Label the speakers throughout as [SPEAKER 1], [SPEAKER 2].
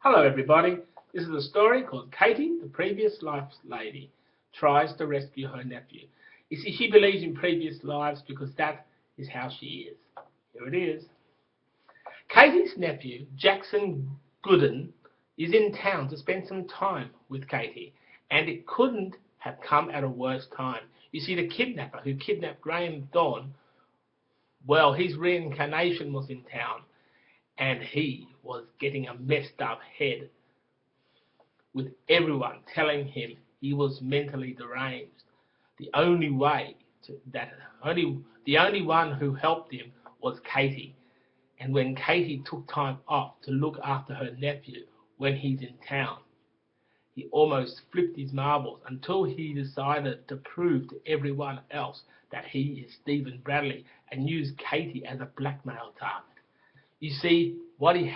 [SPEAKER 1] Hello everybody, this is a story called Katie, the Previous Life Lady, tries to rescue her nephew. You see, she believes in previous lives because that is how she is. Here it is. Katie's nephew, Jackson Gooden, is in town to spend some time with Katie, and it couldn't have come at a worse time. You see, the kidnapper who kidnapped Graham Dawn, well, his reincarnation was in town, and he was getting a messed up head with everyone telling him he was mentally deranged. The only one who helped him was Katie. And when Katie took time off to look after her nephew when he's in town, he almost flipped his marbles until he decided to prove to everyone else that he is Stephen Bradley and use Katie as a blackmail target. You see, what he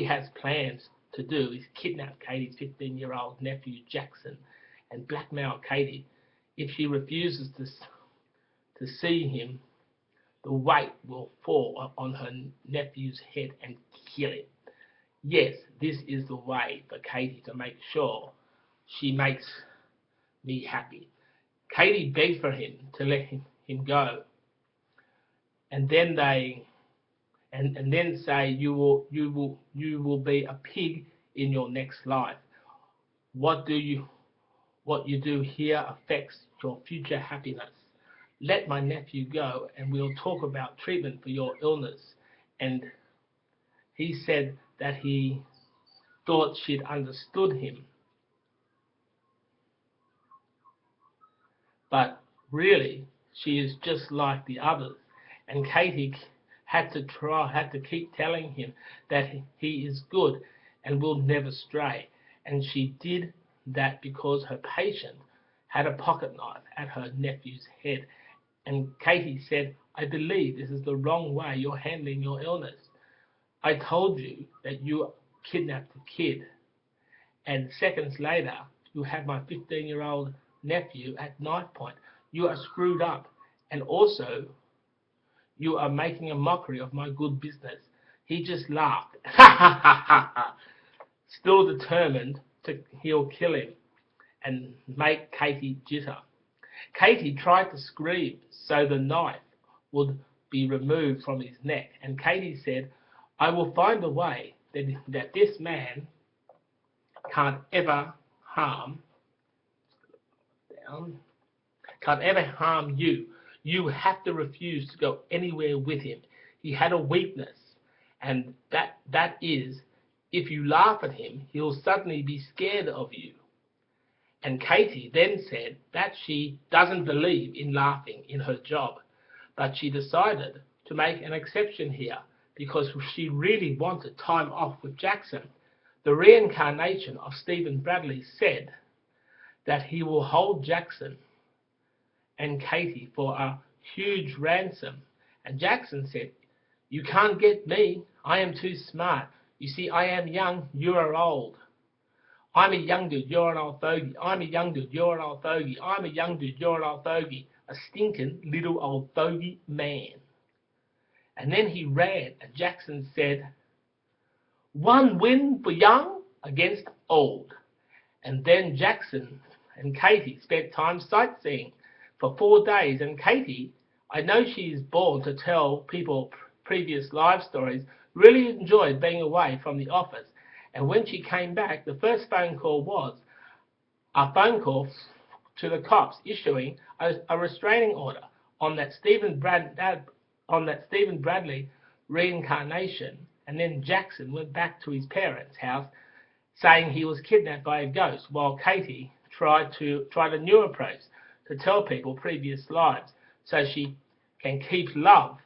[SPEAKER 1] has plans to do is kidnap Katie's 15-year-old nephew Jackson and blackmail Katie. If she refuses to see him, the weight will fall on her nephew's head and kill him. Yes, this is the way for Katie to make sure she makes me happy. Katie begged for him to let him go, and then say you will be a pig in your next life. What you do here affects your future happiness. Let my nephew go and we'll talk about treatment for your illness. And he said that he thought she'd understood him. But really, she is just like the others. And Katie had to keep telling him that he is good and will never stray. And she did that because her patient had a pocket knife at her nephew's head. And Katie said, I believe this is the wrong way you're handling your illness. I told you that you kidnapped the kid. And seconds later, you have my 15-year-old nephew at knife point. You are screwed up. And also, you are making a mockery of my good business. He just laughed. Still determined he'll kill him and make Katie jitter. Katie tried to scream so the knife would be removed from his neck, and Katie said, I will find a way that this man can't ever harm you. You have to refuse to go anywhere with him. He had a weakness, and that is, if you laugh at him, he'll suddenly be scared of you. And Katie then said that she doesn't believe in laughing in her job, but she decided to make an exception here because she really wanted time off with Jackson. The reincarnation of Stephen Bradley said that he will hold Jackson and Katie for a huge ransom. And Jackson said, you can't get me. I am too smart. You see, I am young, you are old. I'm a young dude, you're an old fogey. I'm a young dude, you're an old fogey. I'm a young dude, you're an old fogey. A stinking little old fogey man. And then he ran, and Jackson said, one win for young against old. And then Jackson and Katie spent time sightseeing for 4 days. And Katie, I know she is born to tell people previous life stories, really enjoyed being away from the office. And when she came back, the first phone call was a phone call to the cops issuing a restraining order on that Stephen Bradley reincarnation. And then Jackson went back to his parents' house saying he was kidnapped by a ghost, while Katie tried a new approach to tell people previous lives so she can keep loved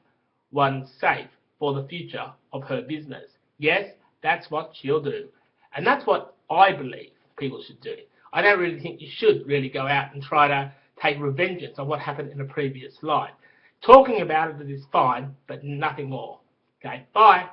[SPEAKER 1] ones safe for the future of her business. Yes, that's what she'll do. And that's what I believe people should do. I don't really think you should really go out and try to take revengeance on what happened in a previous life. Talking about it is fine, but nothing more. Okay, bye.